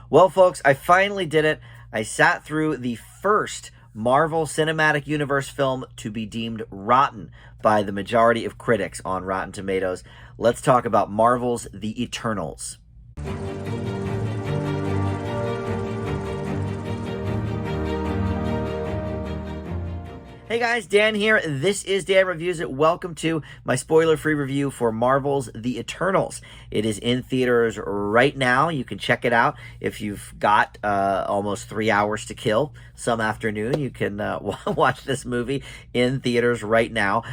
Well, folks, I finally did it. I sat through the first Marvel Cinematic Universe film to be deemed rotten by the majority of critics on Rotten Tomatoes. Let's talk about Marvel's The Eternals. Hey guys, Dan here. This is Dan Reviews It. Welcome to my spoiler-free review for Marvel's The Eternals. It is in theaters right now. You can check it out if you've got almost 3 hours to kill some afternoon. You can watch this movie in theaters right now.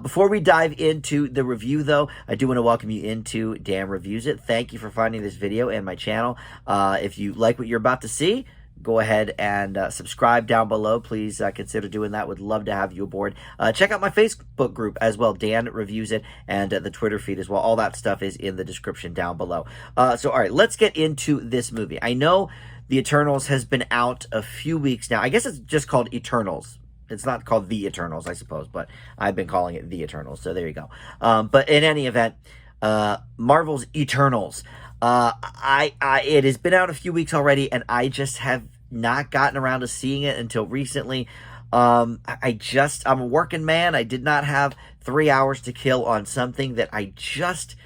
Before we dive into the review, though, I do want to welcome you into Dan Reviews It. Thank you for finding this video and my channel. If you like what you're about to see, go ahead and subscribe down below. Please consider doing that. Would love to have you aboard. Check out my Facebook group as well, Dan Reviews It, and the Twitter feed as well. All that stuff is in the description down below. All right, let's get into this movie. I know The Eternals has been out a few weeks now. I guess it's just called Eternals. It's not called The Eternals, I suppose, but I've been calling it The Eternals, so there you go. But in any event, Marvel's Eternals. It has been out a few weeks already, and I just have not gotten around to seeing it until recently. I'm a working man. I did not have 3 hours to kill on something that I just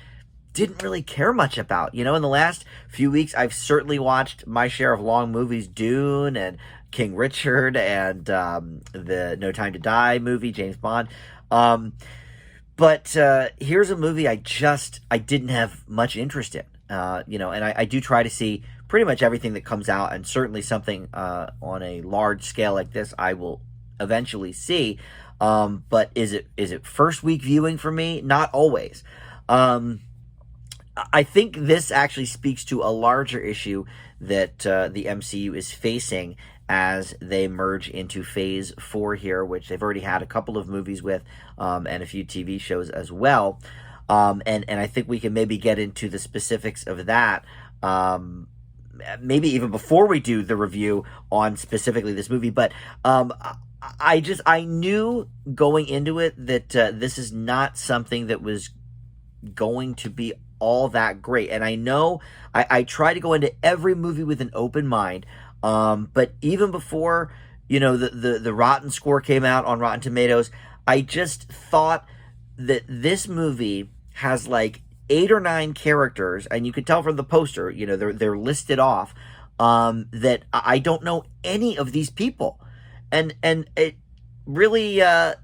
didn't really care much about. You know, in the last few weeks, I've certainly watched my share of long movies, Dune and King Richard and the No Time to Die movie, James Bond. But here's a movie I didn't have much interest in. And I do try to see pretty much everything that comes out, and certainly something on a large scale like this I will eventually see. But is it first week viewing for me? Not always. I think this actually speaks to a larger issue that the MCU is facing as they merge into Phase 4 here, which they've already had a couple of movies with, and a few TV shows as well. And I think we can maybe get into the specifics of that, maybe even before we do the review on specifically this movie. But I knew going into it that this is not something that was going to be all that great. And I know I try to go into every movie with an open mind, but even before, the Rotten score came out on Rotten Tomatoes, I just thought that this movie has like 8 or 9 characters, and you can tell from the poster, they're listed off, that I don't know any of these people. And it really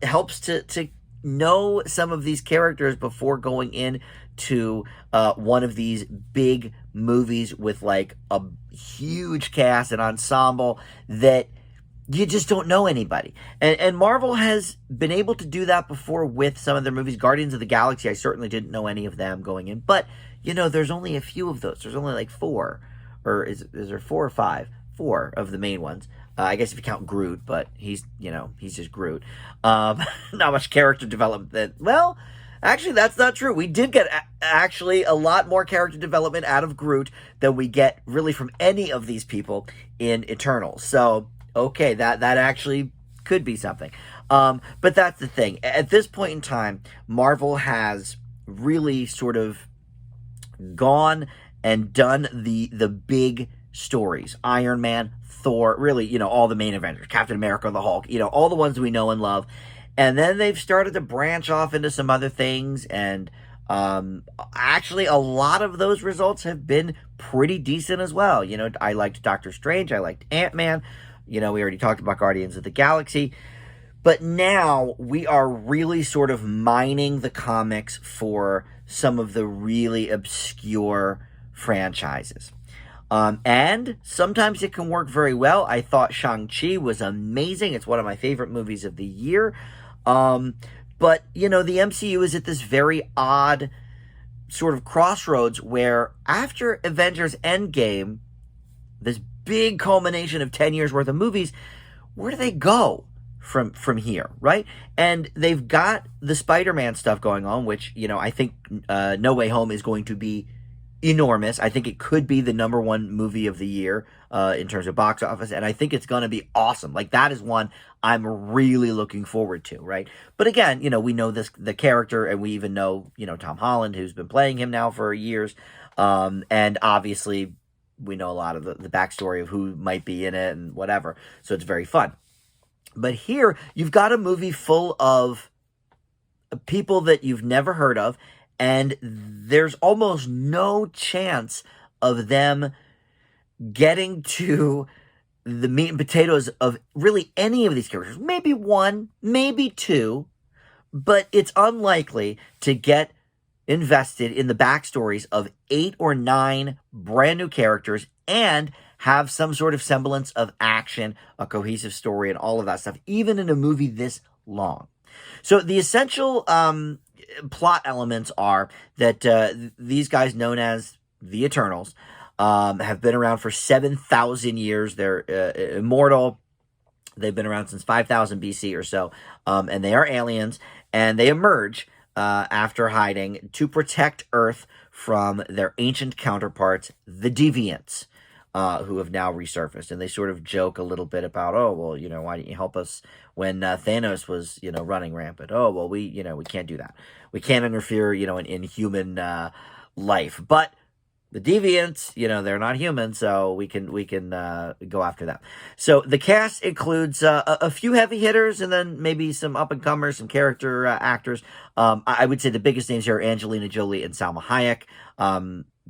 helps to know some of these characters before going in to one of these big movies with like a huge cast and ensemble that you just don't know anybody. And Marvel has been able to do that before with some of their movies. Guardians of the Galaxy, I certainly didn't know any of them going in. But, there's only a few of those. There's only like 4. Or is there 4 or 5? 4 of the main ones. I guess if you count Groot, but he's just Groot. Not much character development. Well, actually, that's not true. We did get actually a lot more character development out of Groot than we get really from any of these people in Eternals. So, okay, that actually could be something. But that's the thing. At this point in time, Marvel has really sort of gone and done the big stories. Iron Man, Thor, really, all the main Avengers, Captain America, the Hulk, all the ones we know and love. And then they've started to branch off into some other things, and actually a lot of those results have been pretty decent as well. I liked Doctor Strange, I liked Ant-Man. We already talked about Guardians of the Galaxy. But now we are really sort of mining the comics for some of the really obscure franchises. And sometimes it can work very well. I thought Shang-Chi was amazing. It's one of my favorite movies of the year. But, the MCU is at this very odd sort of crossroads where after Avengers Endgame, this big culmination of 10 years worth of movies, where do they go from here, right? And they've got the Spider-Man stuff going on, which, I think No Way Home is going to be enormous. I think it could be the #1 movie of the year in terms of box office, and I think it's going to be awesome. Like, that is one I'm really looking forward to, right? But again, we know the character, and we even know, Tom Holland, who's been playing him now for years, and obviously we know a lot of the backstory of who might be in it and whatever. So it's very fun. But here, you've got a movie full of people that you've never heard of, and there's almost no chance of them getting to the meat and potatoes of really any of these characters. Maybe one, maybe two, but it's unlikely to get invested in the backstories of 8 or 9 brand new characters and have some sort of semblance of action, a cohesive story, and all of that stuff, even in a movie this long. So the essential plot elements are that these guys, known as the Eternals, have been around for 7,000 years. They're immortal. They've been around since 5,000 BC or so, and they are aliens, and they emerge after hiding to protect Earth from their ancient counterparts, the Deviants, who have now resurfaced. And they sort of joke a little bit about, oh, well, why didn't you help us when Thanos was, running rampant? Oh, well, we can't do that. We can't interfere, in human life. But the Deviants, they're not human, so we can go after them. So the cast includes a few heavy hitters and then maybe some up-and-comers, some character actors. I would say the biggest names here are Angelina Jolie and Salma Hayek.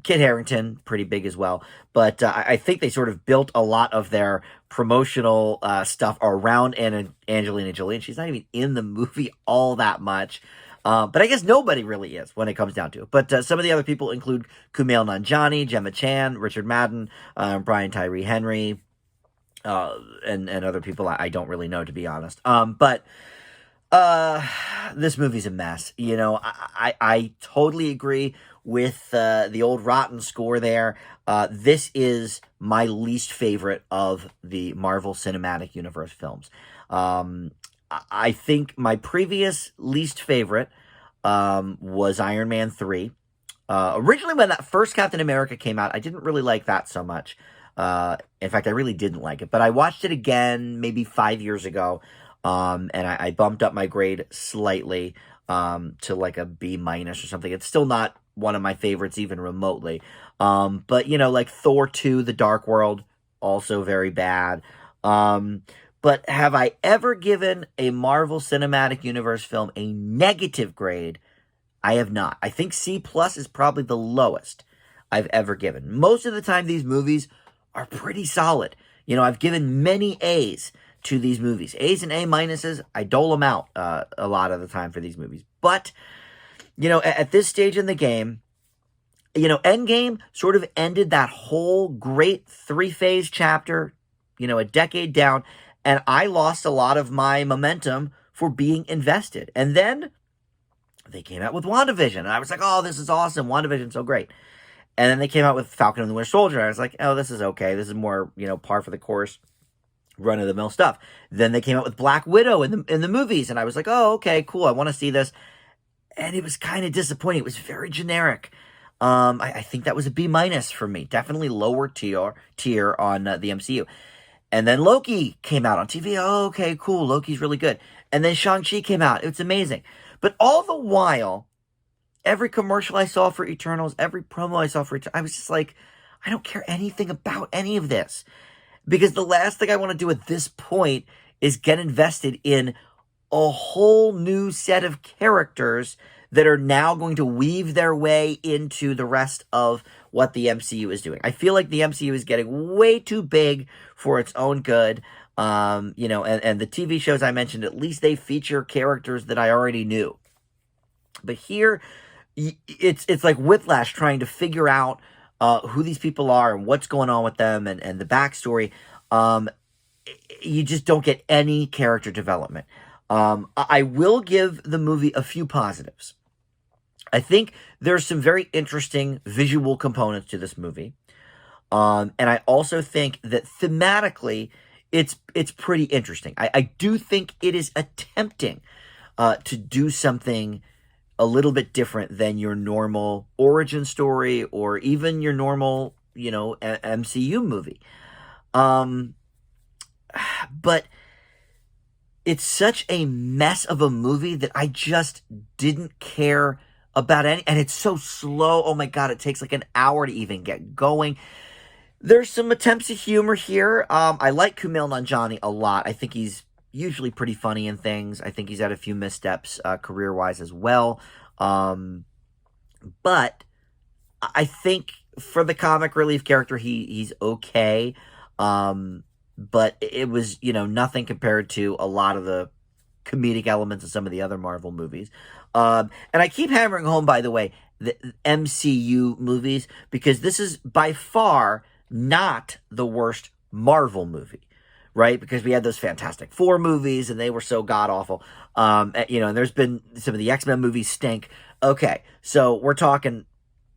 Kit Harington, pretty big as well. But I think they sort of built a lot of their promotional stuff around Angelina Jolie, and she's not even in the movie all that much. But I guess nobody really is when it comes down to it. But some of the other people include Kumail Nanjiani, Gemma Chan, Richard Madden, Brian Tyree Henry, and other people I don't really know, to be honest. But this movie's a mess. I totally agree with the old rotten score there. This is my least favorite of the Marvel Cinematic Universe films. I think my previous least favorite was Iron Man 3. Originally, when that first Captain America came out, I didn't really like that so much. In fact, I really didn't like it. But I watched it again maybe 5 years ago, and I bumped up my grade slightly to like a B- or something. It's still not one of my favorites, even remotely. But, like Thor 2, The Dark World, also very bad. But have I ever given a Marvel Cinematic Universe film a negative grade? I have not. I think C+ is probably the lowest I've ever given. Most of the time, these movies are pretty solid. I've given many A's to these movies. A's and A-, I dole them out a lot of the time for these movies. But, at this stage in the game, Endgame sort of ended that whole great 3-phase chapter, a decade down, and I lost a lot of my momentum for being invested. And then they came out with WandaVision, and I was like, oh, this is awesome. WandaVision's so great. And then they came out with Falcon and the Winter Soldier, and I was like, oh, this is okay. This is more, par for the course, run-of-the-mill stuff. Then they came out with Black Widow in the movies, and I was like, oh, okay, cool. I want to see this. And it was kind of disappointing. It was very generic. I think that was a B- for me. Definitely lower tier on the MCU. And then Loki came out on TV. Oh, okay, cool. Loki's really good. And then Shang-Chi came out. It's amazing. But all the while, every commercial I saw for Eternals, every promo I saw for Eternals, I was just like, I don't care anything about any of this. Because the last thing I want to do at this point is get invested in a whole new set of characters that are now going to weave their way into the rest of what the MCU is doing. I feel like the MCU is getting way too big for its own good. And the TV shows I mentioned, at least they feature characters that I already knew. But here, it's like Whiplash trying to figure out who these people are and what's going on with them and the backstory. You just don't get any character development. I will give the movie a few positives. I think there's some very interesting visual components to this movie. And I also think that thematically, it's pretty interesting. I do think it is attempting to do something a little bit different than your normal origin story or even your normal, MCU movie. But it's such a mess of a movie that I just didn't care about any, and it's so slow. Oh my God, it takes like an hour to even get going. There's some attempts at humor here. I like Kumail Nanjiani a lot. I think he's usually pretty funny in things. I think he's had a few missteps career wise as well. Um, but I think for the comic relief character, he's okay. But it was, nothing compared to a lot of the comedic elements of some of the other Marvel movies. And I keep hammering home, by the way, the MCU movies, because this is by far not the worst Marvel movie, right? Because we had those Fantastic Four movies and they were so god awful. And there's been some of the X-Men movies stink. Okay, so we're talking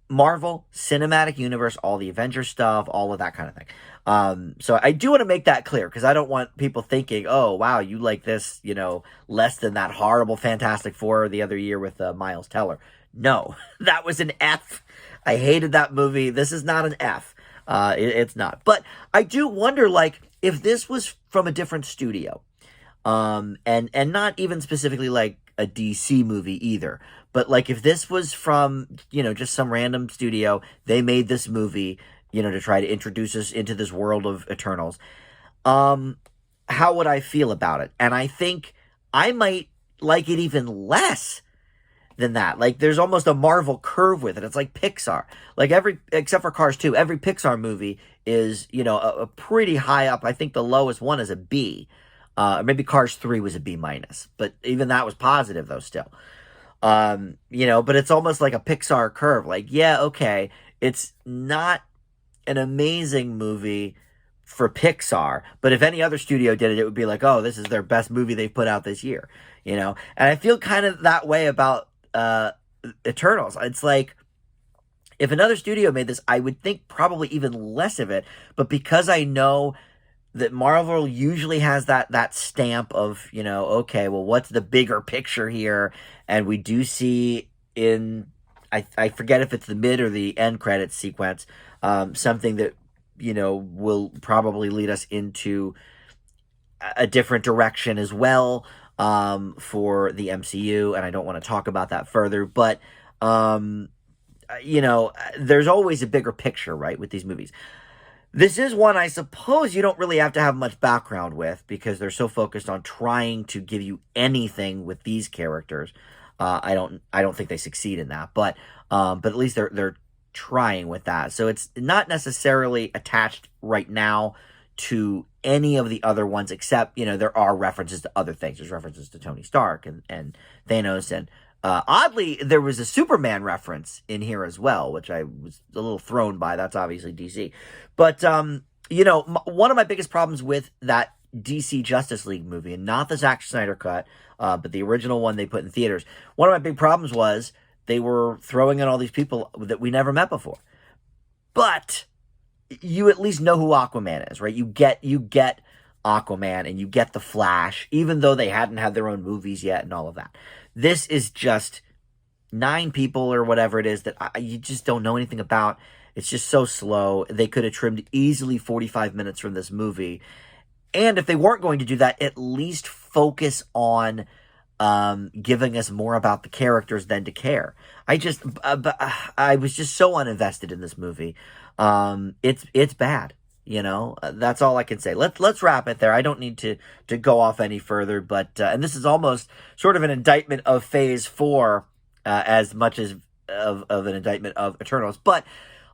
Marvel Cinematic Universe, all the Avengers stuff, all of that kind of thing. So I do want to make that clear because I don't want people thinking, oh, wow, you like this, less than that horrible Fantastic Four the other year with Miles Teller. No, that was an F. I hated that movie. This is not an F. It's not. But I do wonder, like, if this was from a different studio, and not even specifically like a DC movie either, but like if this was from, just some random studio, they made this movie, to try to introduce us into this world of Eternals. How would I feel about it? And I think I might like it even less than that. Like there's almost a Marvel curve with it. It's like Pixar. Like except for Cars 2, every Pixar movie is, a pretty high up. I think the lowest one is a B. Maybe Cars 3 was a B minus, but even that was positive though still. But it's almost like a Pixar curve. Like, yeah, okay, it's not an amazing movie for Pixar, but if any other studio did it, it would be like, oh, this is their best movie they've put out this year, And I feel kind of that way about Eternals. It's like, if another studio made this, I would think probably even less of it, but because I know that Marvel usually has that stamp of, okay, well, what's the bigger picture here? And we do see I forget if it's the mid or the end credits sequence, something that, will probably lead us into a different direction as well, for the MCU. And I don't want to talk about that further, but, there's always a bigger picture, right, with these movies. This is one I suppose you don't really have to have much background with because they're so focused on trying to give you anything with these characters. I don't think they succeed in that, but at least they're trying with that. So it's not necessarily attached right now to any of the other ones, except there are references to other things. There's references to Tony Stark and Thanos, and oddly, there was a Superman reference in here as well, which I was a little thrown by. That's obviously DC. But, one of my biggest problems with that DC Justice League movie, and not the Zack Snyder cut, but the original one they put in theaters, one of my big problems was they were throwing in all these people that we never met before. But you at least know who Aquaman is, right? You get Aquaman and you get the Flash, even though they hadn't had their own movies yet and all of that. This is just 9 people or whatever it is that you just don't know anything about. It's just so slow. They could have trimmed easily 45 minutes from this movie. And if they weren't going to do that, at least focus on giving us more about the characters than to care. I was just so uninvested in this movie. It's bad. That's all I can say. Let's wrap it there. I don't need to go off any further, but and this is almost sort of an indictment of Phase 4, as much as of an indictment of Eternals. But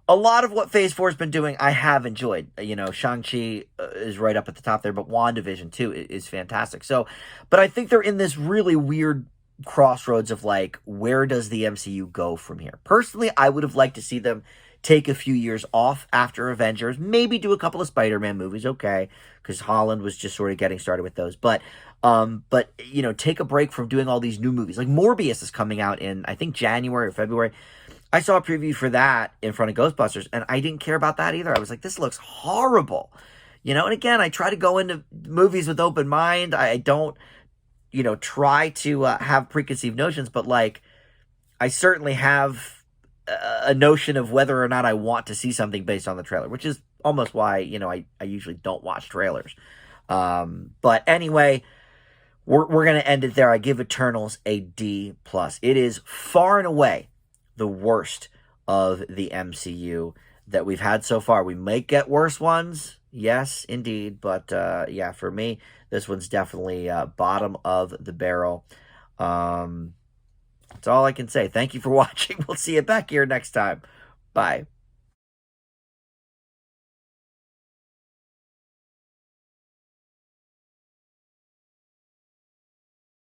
a lot of what Phase 4 has been doing, I have enjoyed. Shang-Chi is right up at the top there, but WandaVision too is fantastic. So, but I think they're in this really weird crossroads of like, where does the MCU go from here? Personally, I would have liked to see them take a few years off after Avengers, maybe do a couple of Spider-Man movies, okay, because Holland was just sort of getting started with those. But take a break from doing all these new movies. Like Morbius is coming out in, I think, January or February. I saw a preview for that in front of Ghostbusters, and I didn't care about that either. I was like, this looks horrible. And again, I try to go into movies with open mind. I don't, try to have preconceived notions, but like, I certainly have a notion of whether or not I want to see something based on the trailer, which is almost why, I usually don't watch trailers. But anyway, we're going to end it there. I give Eternals a D+. It is far and away the worst of the MCU. that we've had so far. We might get worse ones, yes, indeed, but yeah, for me, this one's definitely bottom of the barrel. That's all I can say. Thank you for watching. We'll see you back here next time. Bye.